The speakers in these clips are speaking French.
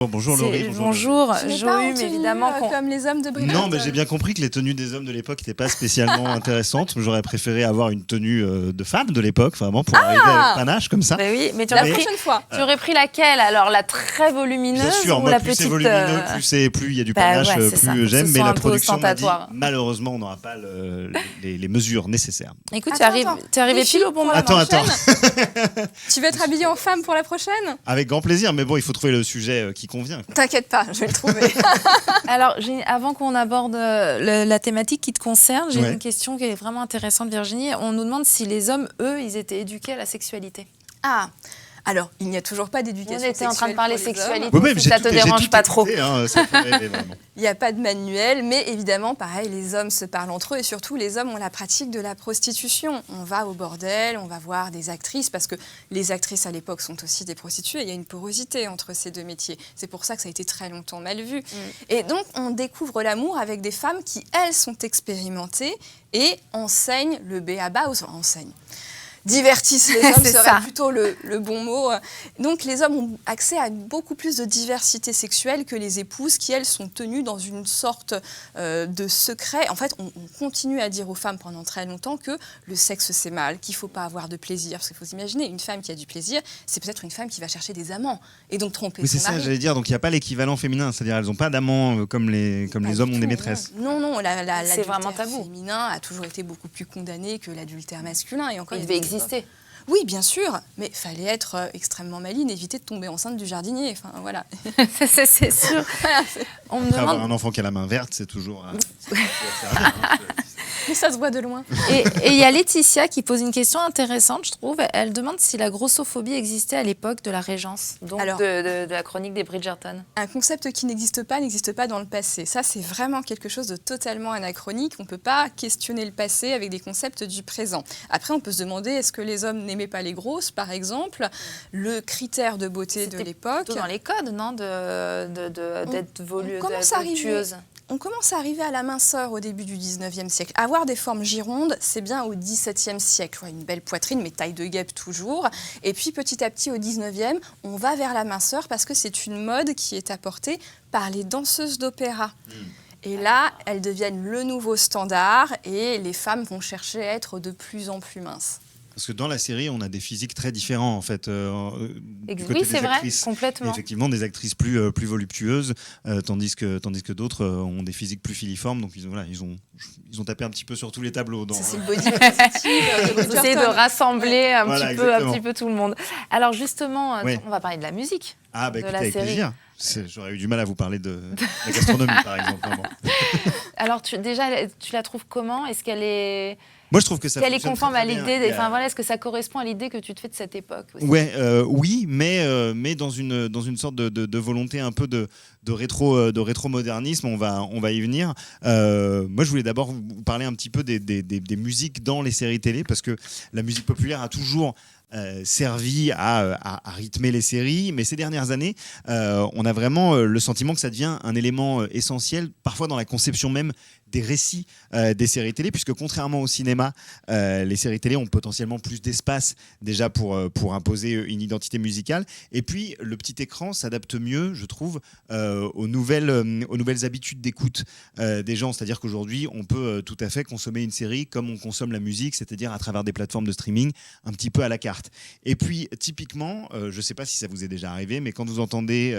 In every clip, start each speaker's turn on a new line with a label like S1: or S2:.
S1: Bonjour Laurie.
S2: Bonjour,
S3: Tu n'es pas en
S2: Johume,
S3: tenue,
S2: évidemment.
S3: comme les hommes de Bridgerton.
S1: Non, mais j'ai bien compris que les tenues des hommes de l'époque n'étaient pas spécialement intéressantes. J'aurais préféré avoir une tenue de femme de l'époque, vraiment, pour arriver avec panache comme ça.
S2: Ben oui, mais tu
S3: La
S2: aurais, pris,
S3: prochaine fois.
S2: tu aurais pris laquelle alors, la très volumineuse
S1: Bien sûr,
S2: ou
S1: moi,
S2: la
S1: plus
S2: petite
S1: c'est volumineux, plus il y a du panache,
S2: ouais, c'est ça,
S1: plus j'aime.
S2: ce
S1: Mais
S2: soit
S1: la
S2: un peu
S1: production m'a dit,
S2: ostentatoire.
S1: malheureusement, on n'aura pas les mesures nécessaires.
S2: Écoute,
S3: Attends,
S2: tu es arrivé
S3: Les
S2: pile au bon
S3: filles,
S2: moment.
S1: Attends.
S3: Tu veux être habillée en femme pour la prochaine?
S1: Avec grand plaisir, mais bon, il faut trouver le sujet qui convient.
S3: T'inquiète pas, je vais le trouver.
S2: Alors, avant qu'on aborde la thématique qui te concerne, j'ai
S1: Ouais.
S2: une question qui est vraiment intéressante, Virginie. On nous demande si les hommes, eux, ils étaient éduqués à la sexualité.
S3: Ah, alors, il n'y a toujours pas d'éducation
S2: On était en train de
S3: sexuelle
S2: parler
S3: pour les
S2: sexualité,
S3: hommes.
S1: Oui, mais
S2: si ça te dérange pas trop.
S1: Ça fait rêver, vraiment.
S3: Il n'y a pas de manuel, mais évidemment, pareil, les hommes se parlent entre eux et surtout, les hommes ont la pratique de la prostitution. On va au bordel, on va voir des actrices, parce que les actrices à l'époque sont aussi des prostituées. Il y a une porosité entre ces deux métiers. C'est pour ça que ça a été très longtemps mal vu. Et donc, on découvre l'amour avec des femmes qui, elles, sont expérimentées et enseignent le b.a.-ba, enseignent. Divertissent les hommes
S2: C'est
S3: serait
S2: ça.
S3: plutôt le bon mot. Donc les hommes ont accès à beaucoup plus de diversité sexuelle que les épouses qui, elles, sont tenues dans une sorte de secret. En fait, on continue à dire aux femmes pendant très longtemps que le sexe c'est mal, qu'il ne faut pas avoir de plaisir. Parce qu'il faut s'imaginer, une femme qui a du plaisir, c'est peut-être une femme qui va chercher des amants et donc tromper
S1: Oui, c'est
S3: son
S1: ça,
S3: mari.
S1: j'allais dire. Donc, il n'y a pas l'équivalent féminin. C'est-à-dire, elles n'ont pas d'amants comme les
S3: Pas
S1: hommes
S3: du
S1: ont des
S3: tout,
S1: maîtresses.
S3: Non,
S2: C'est
S3: l'adultère
S2: vraiment tabou.
S3: féminin a toujours été beaucoup plus condamné que l'adultère masculin. Et encore,
S2: Il
S3: y a
S2: devait
S3: des époques-
S2: exister.
S3: Oui, bien sûr, mais il fallait être extrêmement maligne, éviter de tomber enceinte du jardinier. Enfin, voilà.
S2: C'est sûr. On me
S1: Après, avoir
S2: demande...
S1: un enfant qui a la main verte, c'est toujours. C'est toujours servir, hein.
S3: Mais ça se voit de loin.
S2: Et il y a Laetitia qui pose une question intéressante, je trouve. Elle demande si la grossophobie existait à l'époque de la Régence, donc
S3: Alors-
S2: de la chronique des Bridgerton.
S3: Un concept qui n'existe pas dans le passé. Ça, c'est vraiment quelque chose de totalement anachronique. On ne peut pas questionner le passé avec des concepts du présent. Après, on peut se demander, est-ce que les hommes n'aimaient pas les grosses, par exemple? Le critère de beauté de
S2: C'était
S3: l'époque.
S2: Plutôt dans les codes, non, d'être volueuse,
S3: commence à arriver.
S2: voluptueuse.
S3: On commence à arriver à la minceur au début du 19e siècle. Avoir des formes girondes, c'est bien au 17e siècle. Ouais, une belle poitrine, mais taille de guêpe toujours. Et puis petit à petit, au 19e, on va vers la minceur parce que c'est une mode qui est apportée par les danseuses d'opéra. Et là, elles deviennent le nouveau standard et les femmes vont chercher à être de plus en plus minces.
S1: Parce que dans la série, on a des physiques très différents, en fait. Du côté
S2: Oui, c'est
S1: des
S2: vrai,
S1: actrices.
S2: complètement.
S1: Effectivement, des actrices plus voluptueuses, tandis que d'autres ont des physiques plus filiformes. Donc, ils ont tapé un petit peu sur tous les tableaux.
S3: Ça, c'est le body positive de
S2: Vous essayez de
S3: Bridgerton.
S2: rassembler un,
S1: Voilà,
S2: un
S1: exactement.
S2: petit peu tout le monde. Alors justement,
S1: Oui.
S2: on va parler de la musique.
S1: Ah,
S2: de
S1: bah écoutez,
S2: la
S1: avec
S2: série.
S1: plaisir. J'aurais eu du mal à vous parler de la gastronomie, par exemple. Vraiment.
S2: Alors déjà, tu la trouves comment? Est-ce qu'elle est...
S1: Moi, je trouve que ça
S2: Est-ce qu'elle est
S1: fonctionne
S2: conforme
S1: très,
S2: à
S1: très bien.
S2: l'idée,
S1: Il y a-
S2: enfin voilà, est-ce que ça correspond à l'idée que tu te fais de cette époque aussi?
S1: Ouais, oui, mais dans une sorte de volonté un peu de rétro-modernisme, on va y venir. Moi, je voulais d'abord vous parler un petit peu des musiques dans les séries télé, parce que la musique populaire a toujours servi à rythmer les séries, mais ces dernières années, on a vraiment le sentiment que ça devient un élément essentiel, parfois dans la conception même des récits des séries télé, puisque contrairement au cinéma, les séries télé ont potentiellement plus d'espace déjà pour imposer une identité musicale. Et puis, le petit écran s'adapte mieux, je trouve, aux nouvelles habitudes d'écoute des gens. C'est-à-dire qu'aujourd'hui, on peut tout à fait consommer une série comme on consomme la musique, c'est-à-dire à travers des plateformes de streaming, un petit peu à la carte. Et puis, typiquement, je ne sais pas si ça vous est déjà arrivé, mais quand vous entendez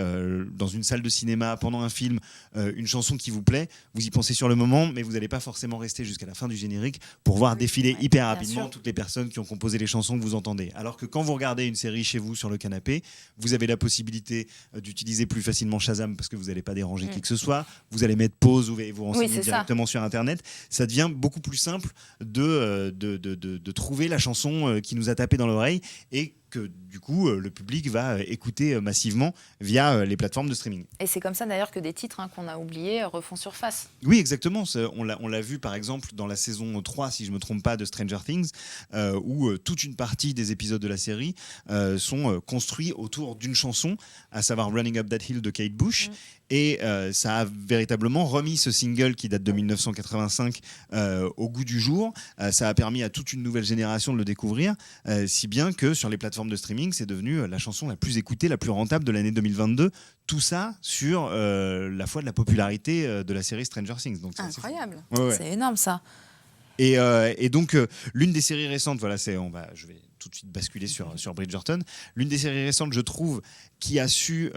S1: dans une salle de cinéma, pendant un film, une chanson qui vous plaît, vous y pensez sur le moment, mais vous n'allez pas forcément rester jusqu'à la fin du générique pour voir défiler hyper rapidement
S2: sûr.
S1: toutes les personnes qui ont composé les chansons que vous entendez. Alors que quand vous regardez une série chez vous sur le canapé, vous avez la possibilité d'utiliser plus facilement Shazam parce que vous n'allez pas déranger qui que ce soit. Vous allez mettre pause ou vous renseigner
S2: c'est ça.
S1: directement sur Internet. Ça devient beaucoup plus simple de trouver la chanson qui nous a tapé dans l'oreille et que du coup le public va écouter massivement via les plateformes de streaming.
S2: Et c'est comme ça d'ailleurs que des titres qu'on a oubliés refont surface.
S1: Oui, exactement. On l'a vu par exemple dans la saison 3, si je ne me trompe pas, de Stranger Things, où toute une partie des épisodes de la série sont construits autour d'une chanson, à savoir Running Up That Hill de Kate Bush. Et ça a véritablement remis ce single qui date de 1985 au goût du jour. Ça a permis à toute une nouvelle génération de le découvrir, si bien que sur les plateformes plateformes de streaming, c'est devenu la chanson la plus écoutée, la plus rentable de l'année 2022. Tout ça sur la foi de la popularité de la série Stranger Things. Donc,
S3: incroyable.
S2: C'est énorme ça.
S1: Et donc, l'une des séries récentes, je vais tout de suite basculer sur Bridgerton. L'une des séries récentes, je trouve, qui a su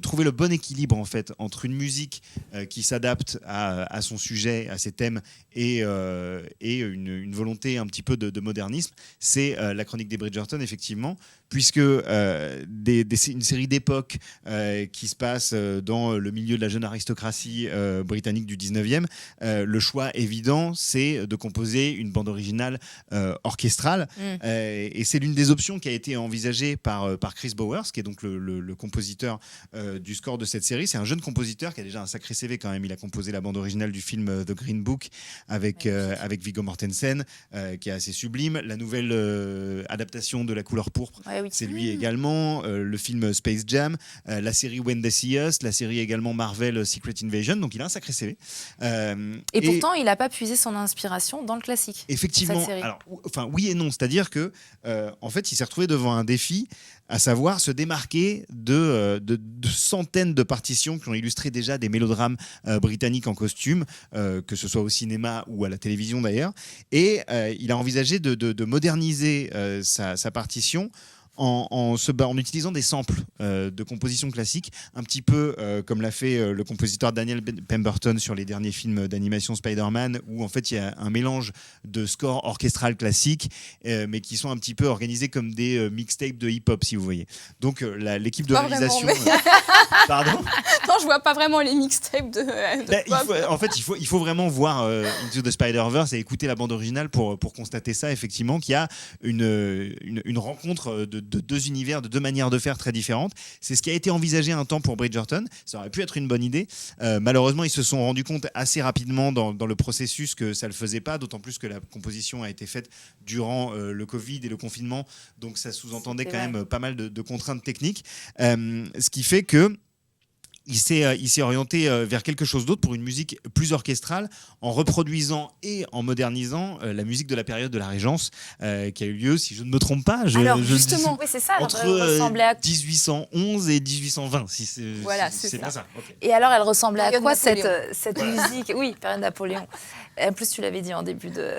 S1: trouver le bon équilibre en fait entre une musique qui s'adapte à son sujet, à ses thèmes et une volonté un petit peu de modernisme, c'est la chronique des Bridgerton effectivement, puisque une série d'époque qui se passe dans le milieu de la jeune aristocratie britannique du 19e, le choix évident c'est de composer une bande originale orchestrale et c'est l'une des options qui a été envisagée par Chris Bowers, qui est donc le compositeur du score de cette série. C'est un jeune compositeur qui a déjà un sacré CV quand même. Il a composé la bande originale du film The Green Book avec Viggo Mortensen, qui est assez sublime. La nouvelle adaptation de La couleur pourpre, c'est lui également. Le film Space Jam, la série When They See Us, la série également Marvel Secret Invasion. Donc il a un sacré CV.
S2: Et pourtant, il n'a pas puisé son inspiration dans le classique.
S1: Effectivement. Alors, oui et non. C'est-à-dire que, en fait, il s'est retrouvé devant un défi, à savoir se démarquer de centaines de partitions qui ont illustré déjà des mélodrames britanniques en costume, que ce soit au cinéma ou à la télévision d'ailleurs. Et il a envisagé de moderniser sa partition en utilisant des samples de compositions classiques, un petit peu comme l'a fait le compositeur Daniel Pemberton sur les derniers films d'animation Spider-Man, où en fait il y a un mélange de scores orchestral classiques, mais qui sont un petit peu organisés comme des mixtapes de hip-hop, si vous voyez. Donc l'équipe de réalisation... Pardon ?
S3: Non, je vois pas vraiment les mixtapes de pop.
S1: Il faut vraiment voir Into the Spider-Verse et écouter la bande originale pour constater ça, effectivement, qu'il y a une rencontre de deux univers, de deux manières de faire très différentes. C'est ce qui a été envisagé un temps pour Bridgerton. Ça aurait pu être une bonne idée. Malheureusement, ils se sont rendus compte assez rapidement dans le processus que ça ne le faisait pas, d'autant plus que la composition a été faite durant le Covid et le confinement. Donc ça sous-entendait quand même pas mal de contraintes techniques. Ce qui fait que il s'est orienté vers quelque chose d'autre, pour une musique plus orchestrale, en reproduisant et en modernisant la musique de la période de la Régence, qui a eu lieu, si je ne me trompe pas,
S2: justement, oui, c'est ça,
S1: entre 1811 et 1820. C'est pas ça. Okay.
S2: Et alors, elle ressemblait à quoi cette musique ? Oui, période Napoléon. En plus, tu l'avais dit en début de...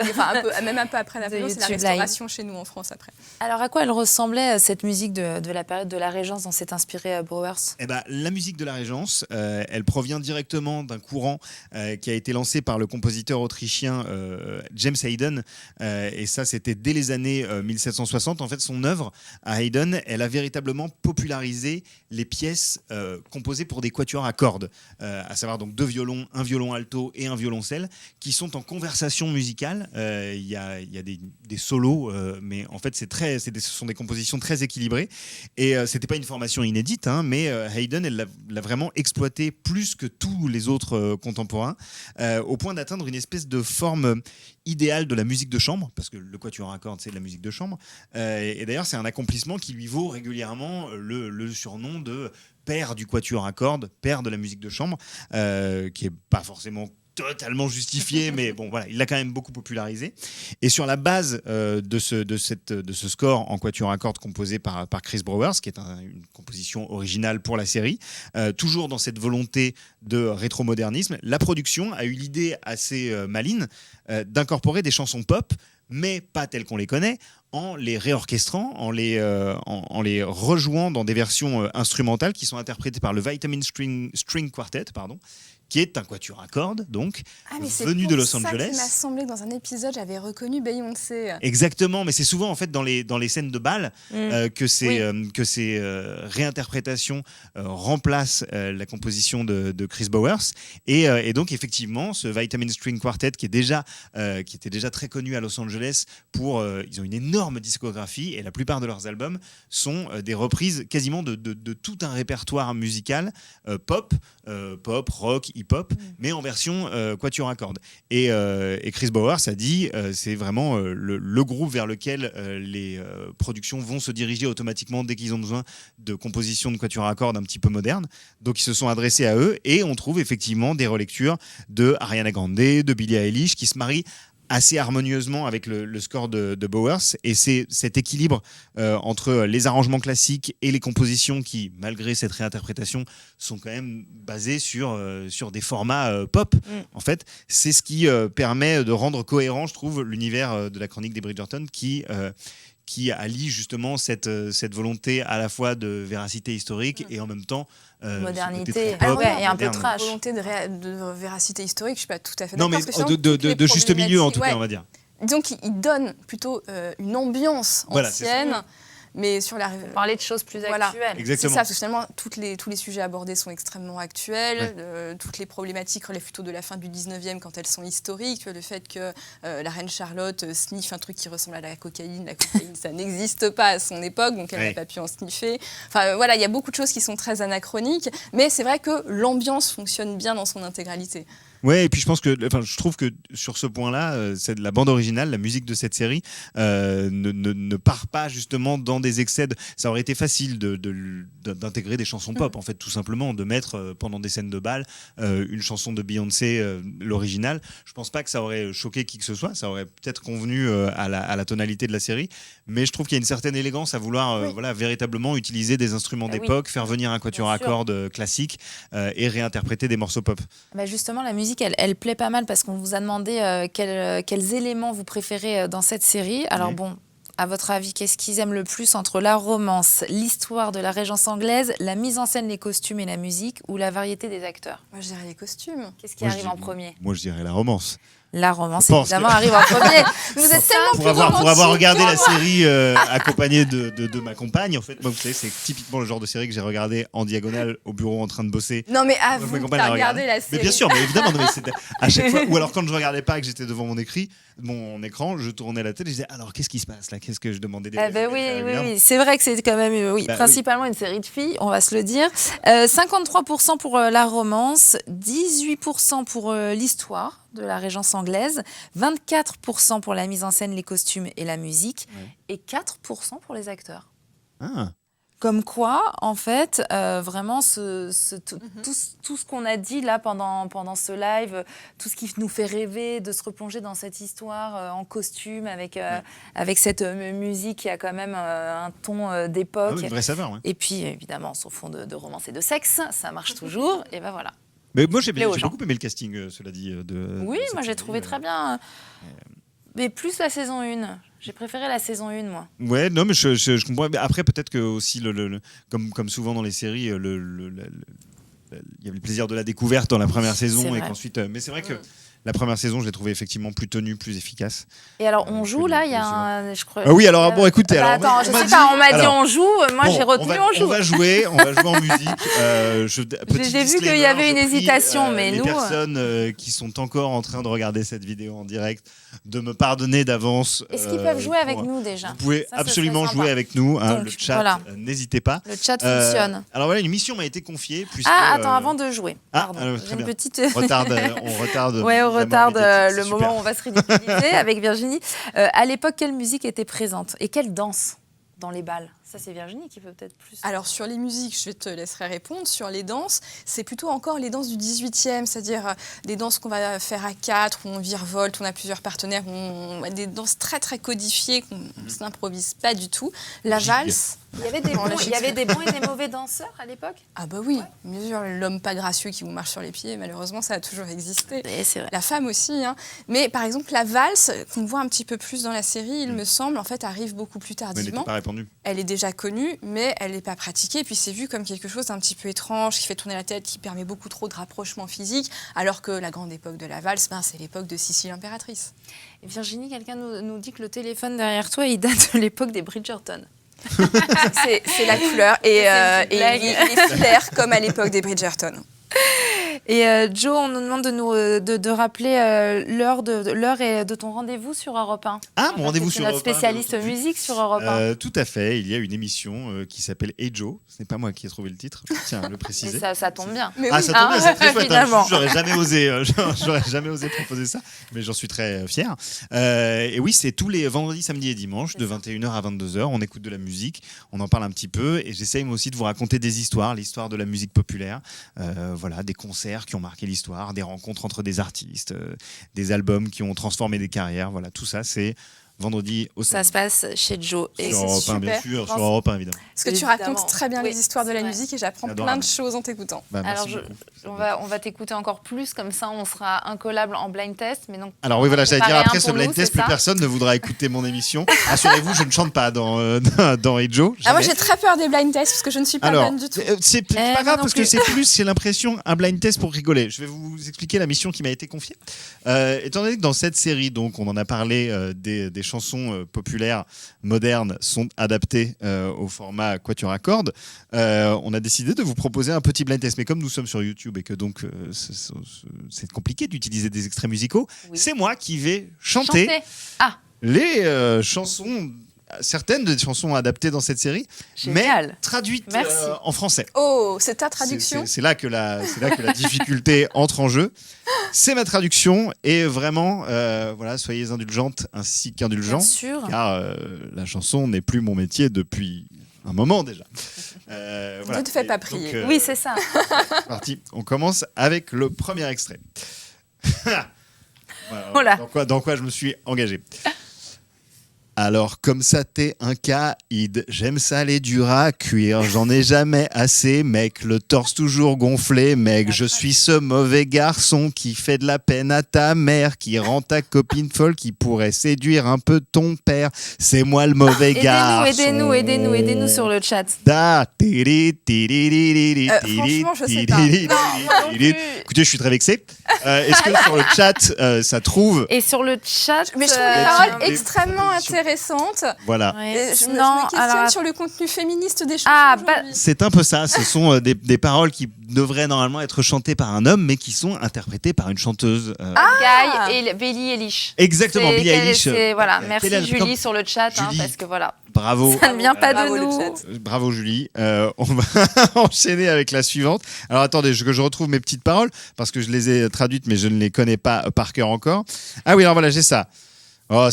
S3: Même un peu après Napoléon, c'est la restauration chez nous en France après.
S2: Alors, à quoi elle ressemblait, cette musique de la période de la Régence, dont s'est inspiré Bowers ?
S1: La musique de la Régence, elle provient directement d'un courant qui a été lancé par le compositeur autrichien James Haydn, et ça c'était dès les années 1760. En fait, son œuvre à Haydn, elle a véritablement popularisé les pièces composées pour des quatuors à cordes, à savoir donc deux violons, un violon alto et un violoncelle, qui sont en conversation musicale. Il y a des solos, mais en fait ce sont des compositions très équilibrées, et c'était pas une formation inédite, mais Haydn, elle l'a vraiment exploité plus que tous les autres contemporains, au point d'atteindre une espèce de forme idéale de la musique de chambre, parce que le quatuor à cordes, c'est de la musique de chambre, et d'ailleurs c'est un accomplissement qui lui vaut régulièrement le surnom de père du quatuor à cordes, père de la musique de chambre, qui est pas forcément totalement justifié, mais bon voilà, il l'a quand même beaucoup popularisé. Et sur la base de ce score en quatuor à cordes composé par Chris Bowers, qui est une composition originale pour la série, toujours dans cette volonté de rétro-modernisme, la production a eu l'idée assez maligne d'incorporer des chansons pop, mais pas telles qu'on les connaît, en les réorchestrant, en les rejouant dans des versions instrumentales qui sont interprétées par le Vitamin String Quartet, qui est un quatuor à cordes, donc, venu de Los Angeles.
S3: C'est ça qui m'a semblé que dans un épisode, j'avais reconnu Beyoncé.
S1: Exactement, mais c'est souvent en fait dans les scènes de bal que ces réinterprétations remplacent la composition de Chris Bowers, et donc effectivement, ce Vitamin String Quartet qui était déjà très connu à Los Angeles ils ont une énorme discographie, et la plupart de leurs albums sont des reprises quasiment de tout un répertoire musical pop, rock, hip-hop, mais en version quatuor à cordes. Et Chris Bowers a dit c'est vraiment le groupe vers lequel les productions vont se diriger automatiquement dès qu'ils ont besoin de compositions de quatuor à cordes un petit peu modernes. Donc ils se sont adressés à eux, et on trouve effectivement des relectures de Ariana Grande, de Billie Eilish, qui se marient assez harmonieusement avec le score de Bowers. Et c'est cet équilibre entre les arrangements classiques et les compositions qui, malgré cette réinterprétation, sont quand même basées sur des formats pop. En fait, c'est ce qui permet de rendre cohérent, je trouve, l'univers de la chronique des Bridgerton qui allie justement cette volonté à la fois de véracité historique et en même temps
S2: modernité.
S3: Et
S2: un peu trash.
S3: Volonté de véracité historique, je suis pas tout à fait
S1: non,
S3: d'accord.
S1: mais de juste milieu en tout cas, on va dire.
S3: Donc il donne plutôt une ambiance ancienne. Mais sur
S2: pour parler de choses plus actuelles.
S1: Exactement.
S3: C'est ça, parce que finalement, tous les sujets abordés sont extrêmement actuels. Toutes les problématiques relèvent plutôt de la fin du 19e quand elles sont historiques. Le fait que la reine Charlotte sniffe un truc qui ressemble à la cocaïne, ça n'existe pas à son époque, donc elle n'a pas pu en sniffer. Enfin voilà, il y a beaucoup de choses qui sont très anachroniques, mais c'est vrai que l'ambiance fonctionne bien dans son intégralité.
S1: Ouais, et puis je trouve que sur ce point-là, c'est la bande originale, la musique de cette série ne part pas justement dans des excès. Ça aurait été facile d'intégrer des chansons pop, en fait, tout simplement, de mettre pendant des scènes de bal une chanson de Beyoncé, l'original. Je pense pas que ça aurait choqué qui que ce soit. Ça aurait peut-être convenu à la tonalité de la série, mais je trouve qu'il y a une certaine élégance à vouloir véritablement utiliser des instruments d'époque, faire venir un quatuor à cordes classique et réinterpréter des morceaux pop.
S2: Bah justement, la musique, elle plaît pas mal parce qu'on vous a demandé quels éléments vous préférez dans cette série. Alors bon, à votre avis, qu'est-ce qu'ils aiment le plus entre la romance, l'histoire de la Régence anglaise, la mise en scène, les costumes et la musique, ou la variété des acteurs?
S3: Moi, je dirais les costumes.
S2: Qu'est-ce qui arrive en premier?
S1: Moi, je dirais la romance.
S2: La romance, évidemment, arrive en premier. Vous êtes tellement
S1: pour avoir regardé la série accompagnée de ma compagne, en fait, moi, vous savez, c'est typiquement le genre de série que j'ai regardé en diagonale au bureau en train de bosser.
S3: Non, mais avoue, t'as regardé la série.
S1: Mais bien sûr, mais évidemment, non, mais c'était à chaque fois. Ou alors quand je regardais pas et que j'étais devant mon écran, je tournais la tête et je disais alors qu'est-ce qui se passe là? Qu'est-ce que je demandais des
S2: oui, c'est vrai que c'est quand même principalement une série de filles, on va se le dire. 53% pour la romance, 18% pour l'histoire de la Régence anglaise, 24% pour la mise en scène, les costumes et la musique, et 4% pour les acteurs. Comme quoi, en fait, vraiment, tout ce qu'on a dit là pendant ce live, tout ce qui nous fait rêver de se replonger dans cette histoire en costume, avec cette musique qui a quand même un ton d'époque.
S1: Une vraie saveur,
S2: Et puis, évidemment, sur fond de romance et de sexe, ça marche toujours, et ben voilà.
S1: Mais moi, j'ai beaucoup aimé le casting, cela dit.
S2: Oui, moi, j'ai trouvé très bien. Mais plus la saison 1. J'ai préféré la saison 1, moi.
S1: Ouais, non, mais je comprends. Mais après, peut-être que aussi, comme souvent dans les séries, il y avait le plaisir de la découverte dans la première saison. Et qu'ensuite, mais c'est vrai que la première saison, je l'ai trouvée effectivement plus tenue, plus efficace.
S2: Et alors, on joue là, il y a un. Je crois,
S1: oui, alors, bon, écoutez.
S2: Attends, je sais pas, on m'a dit on joue, moi j'ai retenu on joue.
S1: On va jouer en musique.
S2: J'ai vu qu'il y avait une hésitation, mais nous.
S1: Les personnes qui sont encore en train de regarder cette vidéo en direct, de me pardonner d'avance.
S2: Est-ce qu'ils peuvent jouer avec nous déjà?
S1: Vous pouvez absolument jouer avec nous, le chat, n'hésitez pas.
S2: Le chat fonctionne.
S1: Alors voilà, une mission m'a été confiée.
S2: Attends, avant de jouer. Pardon, j'ai une petite.
S1: On retarde.
S2: On retarde le moment où on va se ridiculiser avec Virginie. À l'époque, quelle musique était présente et quelle danse dans les bals? Ça, c'est Virginie qui peut peut-être plus...
S3: Alors, sur les musiques, je te laisserai répondre. Sur les danses, c'est plutôt encore les danses du 18e, c'est-à-dire des danses qu'on va faire à 4, où on virevolte, on a plusieurs partenaires, on a des danses très, très codifiées, qu'on ne s'improvise pas du tout. La valse...
S2: Il y avait des bons et des mauvais danseurs à l'époque?
S3: Ah bah oui, bien sûr, l'homme pas gracieux qui vous marche sur les pieds, malheureusement, ça a toujours existé.
S2: Et c'est vrai.
S3: La femme aussi, hein. Mais par exemple, la valse, qu'on voit un petit peu plus dans la série, il me semble, en fait, arrive beaucoup plus tardivement.
S1: Elle n'était pas répandue.
S3: Elle est déjà connue, mais elle n'est pas pratiquée. Et puis c'est vu comme quelque chose d'un petit peu étrange, qui fait tourner la tête, qui permet beaucoup trop de rapprochement physique, alors que la grande époque de la valse, c'est l'époque de Sissi l'impératrice.
S2: Et Virginie, quelqu'un nous dit que le téléphone derrière toi, il date de l'époque des Bridgerton.
S3: C'est la couleur et il est filaire comme à l'époque des Bridgerton.
S2: Et Joe, on nous demande de rappeler l'heure et de ton rendez-vous sur Europe 1.
S1: Ah, mon rendez-vous sur Europe 1.
S2: Notre spécialiste musique sur Europe 1.
S1: Tout à fait. Il y a une émission qui s'appelle Hey Joe. Ce n'est pas moi qui ai trouvé le titre. Je tiens à le préciser.
S2: Ça tombe bien.
S3: Mais
S1: ça tombe bien, c'est très chouette. J'aurais jamais osé proposer ça, mais j'en suis très fier. Et oui, c'est tous les vendredis, samedis et dimanches, de 21h à 22h. On écoute de la musique, on en parle un petit peu, et j'essaye moi aussi de vous raconter des histoires, l'histoire de la musique populaire, voilà, des concerts, concerts qui ont marqué l'histoire, des rencontres entre des artistes, des albums qui ont transformé des carrières. Voilà, tout ça, c'est vendredi au
S2: Ça se passe chez Joe.
S3: Et
S1: sur
S3: c'est
S1: Europe 1, bien
S3: super.
S1: sûr, sur Europe 1, évidemment.
S3: Parce que tu
S2: Évidemment.
S3: racontes très bien
S2: Oui,
S3: les histoires de
S2: c'est
S3: la
S2: vrai.
S3: musique et j'apprends
S1: J'adore
S3: plein
S1: la
S3: de choses en t'écoutant.
S1: Bah, merci
S2: Alors,
S1: beaucoup.
S2: on va t'écouter encore plus, comme ça on sera incollable en blind test. Mais donc,
S1: Alors oui, voilà, j'allais dire,
S2: préparer
S1: après
S2: un
S1: ce
S2: pour
S1: blind
S2: nous,
S1: test,
S2: c'est
S1: plus
S2: ça
S1: personne ne voudra écouter mon émission. Assurez-vous, je ne chante pas dans Hey Joe.
S3: Ah, moi
S1: jamais.
S3: j'ai très peur des blind tests parce que je ne suis pas
S1: Alors,
S3: bonne du tout.
S1: c'est pas
S2: moi
S1: grave
S2: non
S1: parce que
S2: plus.
S1: c'est l'impression un blind test pour rigoler. Je vais vous expliquer la mission qui m'a été confiée. Étant donné que dans cette série, donc, on en a parlé, des chansons populaires modernes sont adaptées au format Quatuor à cordes, on a décidé de vous proposer un petit blind test. Mais comme nous sommes sur YouTube et que donc c'est compliqué d'utiliser des extraits musicaux,
S2: Oui.
S1: c'est moi qui vais chanter.
S2: Ah,
S1: Les chansons, certaines des chansons adaptées dans cette série, mais
S2: génial.
S1: traduites
S2: Merci.
S1: en français.
S3: Oh, c'est ta traduction.
S1: C'est là que la difficulté entre en jeu. C'est ma traduction et vraiment, voilà, soyez indulgentes ainsi
S2: Bien
S1: qu'indulgents,
S2: sûr.
S1: car la chanson n'est plus mon métier depuis un moment déjà.
S3: Ne te fais pas prier.
S1: Donc,
S2: Oui, c'est ça.
S1: c'est parti. On commence avec le premier extrait. Voilà,
S2: Oh là.
S1: dans quoi je me suis engagé. Alors comme ça t'es un caïd, j'aime ça les durs à cuire, j'en ai jamais assez mec, le torse toujours gonflé mec, je suis ce mauvais garçon qui fait de la peine à ta mère, qui rend ta copine folle, qui pourrait séduire un peu ton père, c'est moi le mauvais garçon.
S2: Aidez-nous sur le chat.
S1: Da, tiri, tiri, tiri, tiri,
S3: Franchement, je sais
S1: tiri,
S3: pas.
S1: tiri,
S2: Non, moi non
S1: tiri.
S2: plus.
S1: Écoutez, je suis très vexé. Est-ce que sur le chat, ça trouve...
S2: Et sur le chat.
S3: Mais je trouve
S1: y
S3: les
S1: a-t-il
S3: paroles
S1: des
S3: extrêmement
S1: propositions
S3: intéressantes.
S1: Voilà.
S2: Ouais.
S3: Et je me
S2: Non,
S3: questionne
S2: alors,
S3: sur le contenu féministe des chansons
S2: Ah,
S3: aujourd'hui.
S1: C'est un peu ça. Ce sont des paroles qui devraient normalement être chantées par un homme, mais qui sont interprétées par une chanteuse.
S2: Guy et Billie Eilish.
S1: Exactement,
S2: C'est-
S1: Billie Eilish.
S2: Voilà,
S1: Quelle
S2: merci
S1: est la-
S2: Julie sur le chat,
S1: Julie.
S2: parce que voilà.
S1: Bravo.
S2: Ça ne vient pas
S3: Bravo,
S2: de
S3: le
S2: nous.
S3: chat.
S1: Bravo Julie. On va enchaîner avec la suivante. Alors attendez, que je retrouve mes petites paroles parce que je les ai traduites, mais je ne les connais pas par cœur encore. Ah oui, alors voilà, j'ai ça. Oh,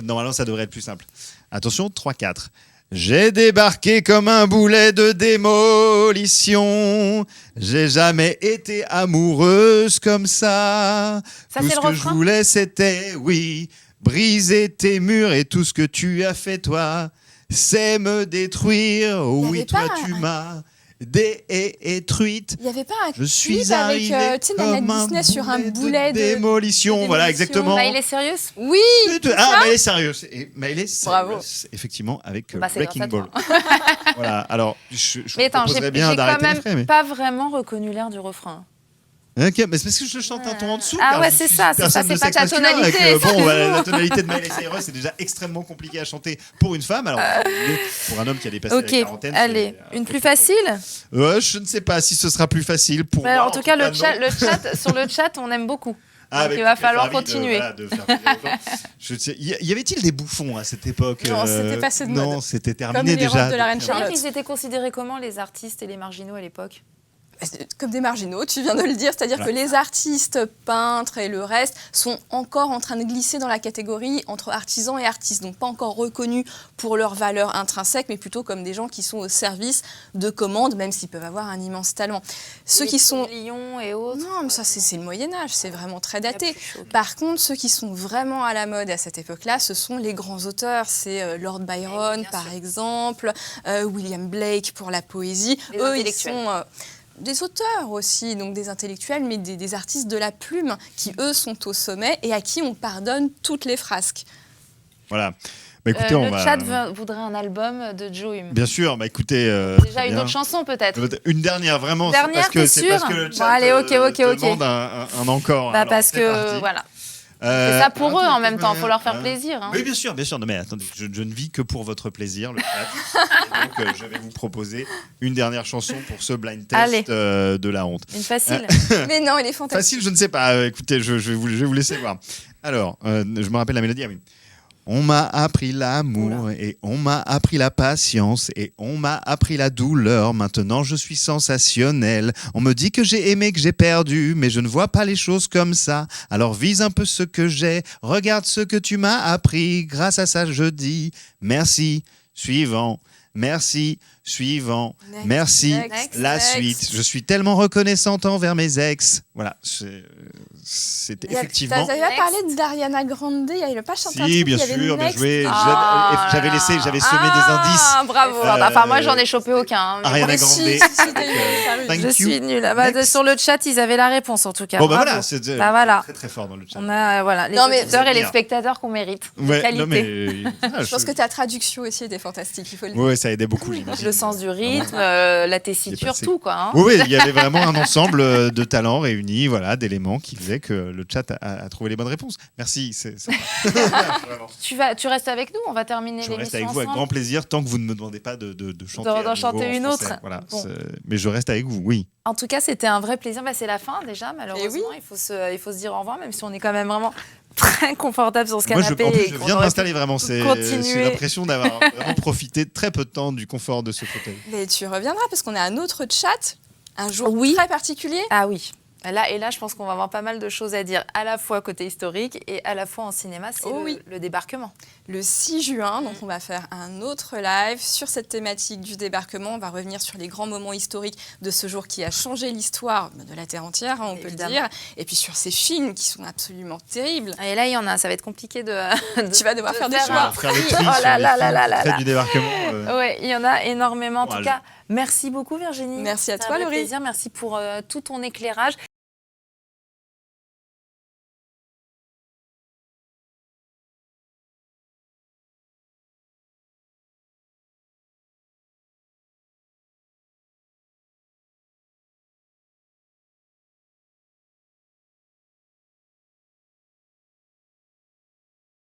S1: normalement, ça devrait être plus simple. Attention, 3-4. J'ai débarqué comme un boulet de démolition. J'ai jamais été amoureuse comme ça.
S2: Ça,
S1: Tout
S2: c'est
S1: ce
S2: le
S1: que je
S2: refrain
S1: voulais, c'était, oui, briser tes murs et tout ce que tu as fait, toi, c'est me détruire. Oh,
S3: Y
S1: oui,
S3: avait
S1: toi,
S3: pas
S1: tu
S3: un-
S1: m'as détruite.
S3: Il n'y avait pas un
S1: Je suis
S3: clip avec
S1: arrivé
S3: tu sais, Nana
S1: comme
S3: Disney sur un boulet
S1: de
S3: de
S1: démolition. Voilà,
S3: démolition.
S1: exactement.
S2: Bah, il est sérieux.
S3: Oui.
S1: Ah, Miley Cyrus. Miley Cyrus,
S3: Bravo.
S1: effectivement, avec
S2: Bah, c'est
S1: Breaking
S2: grâce à
S1: Ball.
S2: toi.
S1: Voilà, alors, je
S2: Mais
S1: vous
S2: attends, j'ai
S1: proposerais bien
S2: quand
S1: d'arrêter
S2: même
S1: l'extrait, mais...
S2: pas vraiment reconnu l'air du refrain.
S1: Ok, mais c'est parce que je le chante un ton en dessous.
S2: Ah
S1: car
S2: ouais,
S1: je
S2: c'est
S1: suis
S2: ça,
S1: une personne
S2: c'est
S1: de
S2: pas
S1: sexe
S2: ta
S1: masculin,
S2: tonalité,
S1: et que,
S2: c'est
S1: bon,
S2: tout.
S1: la tonalité de Miley Cyrus, c'est déjà extrêmement compliqué à chanter pour une femme. Alors, pour un homme qui a dépassé
S2: Ok,
S1: la quarantaine.
S2: allez,
S1: c'est
S2: une plus facile.
S1: Je ne sais pas si ce sera plus facile pour
S2: Bah,
S1: moi.
S2: en tout cas,
S1: non.
S2: sur le chat, on aime beaucoup.
S1: Ah,
S2: Donc,
S1: bah,
S2: il va
S1: écoutez,
S2: falloir
S1: ravi
S2: continuer.
S1: de faire plaisir aux gens. Y avait-il des bouffons à cette époque
S3: Non, c'était passé de
S1: Non,
S3: mode.
S1: c'était
S3: Comme
S1: terminé
S3: les
S1: déjà.
S3: robes de la reine
S1: depuis-
S3: Charlotte.
S2: Ils étaient considérés comment, les artistes et les marginaux à l'époque?
S3: Comme des marginaux, tu viens de le dire, c'est-à-dire
S1: Voilà.
S3: que les artistes, peintres et le reste sont encore en train de glisser dans la catégorie entre artisans et artistes, donc pas encore reconnus pour leur valeur intrinsèque, mais plutôt comme des gens qui sont au service de commandes, même s'ils peuvent avoir un immense talent. Ceux qui sont...
S2: Lyon et autres.
S3: Non, mais ça c'est le Moyen-Âge, c'est vraiment très daté.
S2: plus chaud.
S3: Par contre, ceux qui sont vraiment à la mode à cette époque-là, ce sont les grands auteurs. C'est Lord Byron,
S2: bien
S3: par
S2: sûr.
S3: exemple, William Blake pour la poésie.
S2: Les
S3: Eux, ils
S2: intellectuels.
S3: sont des auteurs aussi, donc des intellectuels, mais des artistes de la plume qui, eux, sont au sommet et à qui on pardonne toutes les frasques.
S1: Voilà. Bah, écoutez, on
S2: Le
S1: va...
S2: chat voudrait un album de Joe Hume.
S1: Bien sûr, bah écoutez...
S2: Déjà
S1: très
S2: une
S1: bien.
S2: autre chanson peut-être.
S1: Une dernière, vraiment.
S2: Dernière,
S1: parce que
S2: t'es
S1: c'est
S2: sûr
S1: parce que le
S2: Bon,
S1: chat
S2: allez, ok.
S1: demande un encore.
S2: Bah,
S1: Alors,
S2: parce
S1: c'est
S2: que
S1: parti.
S2: voilà. C'est ça pour eux en même temps, faut leur faire
S1: hein.
S2: plaisir. Hein.
S1: Oui, bien sûr, bien sûr. Non, mais attendez, je ne vis que pour votre plaisir, le chat. Et donc, je vais vous proposer une dernière chanson pour ce blind test
S2: Allez.
S1: de la honte.
S2: Une facile.
S3: Mais non, il est fantastique.
S1: Facile, je ne sais pas. Écoutez, je vais vous laisser voir. Alors, je me rappelle la mélodie. Ah oui. On m'a appris l'amour et on m'a appris la patience et on m'a appris la douleur. Maintenant, je suis sensationnel. On me dit que j'ai aimé, que j'ai perdu, mais je ne vois pas les choses comme ça. Alors vise un peu ce que j'ai. Regarde ce que tu m'as appris. Grâce à ça, je dis merci. Suivant. Merci. Suivant.
S3: Next,
S1: Merci.
S3: next,
S1: La
S3: next.
S1: suite. Je suis tellement reconnaissante envers mes ex. Voilà. C'était effectivement.
S3: T'avais parlé d'Ariana Grande, il avait pas chanté un
S1: Si,
S3: truc,
S1: bien
S3: il y avait
S1: sûr, bien
S3: Next.
S1: joué.
S2: Ah
S1: J'avais
S2: là là.
S1: j'avais semé des indices.
S2: Bravo. Enfin, moi, j'en ai chopé aucun. hein, mais
S1: Ariana
S3: Mais
S1: Grande.
S3: si, t'as eu, ça
S1: Thank
S2: Je
S1: you.
S2: suis nulle. Ah bah,
S1: Next.
S2: sur le chat, ils avaient la réponse en tout cas.
S1: Bon, bah
S2: Bravo.
S1: voilà, c'est
S2: Bah voilà.
S1: très très fort dans le chat.
S2: On a voilà, les
S3: Non, mais
S2: auditeurs et les
S1: bien.
S2: spectateurs qu'on mérite. De
S1: Ouais,
S2: qualité.
S1: non, mais.
S3: Je pense que ta traduction aussi était fantastique, il faut le dire.
S1: Ouais, ça aidait beaucoup, j'imagine.
S2: Le sens du rythme, la tessiture,
S1: passé.
S2: tout quoi. hein.
S1: Oui, oui, il y avait vraiment un ensemble de talents réunis, voilà, d'éléments qui faisaient que le chat a trouvé les bonnes réponses. Merci. Vraiment.
S2: Tu restes avec nous, on va terminer
S1: Je
S2: l'émission
S1: reste avec vous avec
S2: ensemble.
S1: grand plaisir tant que vous ne me demandez pas de chanter.
S2: D'en
S1: à nouveau
S2: chanter
S1: en
S2: une
S1: français.
S2: autre.
S1: Voilà,
S2: Bon.
S1: mais je reste avec vous, oui.
S2: En tout cas, c'était un vrai plaisir. Bah, c'est la fin déjà, malheureusement.
S3: oui.
S2: Il faut se dire au revoir, même si on est quand même vraiment très confortable sur ce
S1: Moi,
S2: canapé.
S1: en plus,
S2: et
S1: je
S2: qu'on
S1: viens de
S2: aurait
S1: m'installer
S2: pu
S1: vraiment.
S2: continuer.
S1: J'ai l'impression d'avoir vraiment profité très peu de temps du confort de ce fauteuil.
S3: Mais tu reviendras parce qu'on a un autre chat, un jour
S2: Oui.
S3: très particulier.
S2: Ah oui. Là, je pense qu'on va avoir pas mal de choses à dire, à la fois côté historique et à la fois en cinéma, c'est le débarquement.
S3: Le 6 juin, donc on va faire un autre live sur cette thématique du débarquement. On va revenir sur les grands moments historiques de ce jour qui a changé l'histoire de la Terre entière, on peut le
S2: Évidemment.
S3: dire. Et puis sur ces films qui sont absolument terribles.
S2: Et là, il y en a, ça va être compliqué de
S3: Tu vas devoir faire des
S2: faire
S3: choix.
S2: un
S1: Faire le
S2: tri.
S1: tri
S2: Oh
S1: sur
S2: là
S1: les
S2: là
S1: films
S2: là là
S1: qui
S2: là
S1: traitent
S2: là.
S1: du débarquement.
S2: Oui, il y en a énormément. En tout
S1: Courage.
S2: cas, merci beaucoup Virginie.
S3: Merci à
S2: C'était
S3: toi,
S2: un vrai
S3: Laurie.
S2: plaisir. Merci pour tout ton éclairage.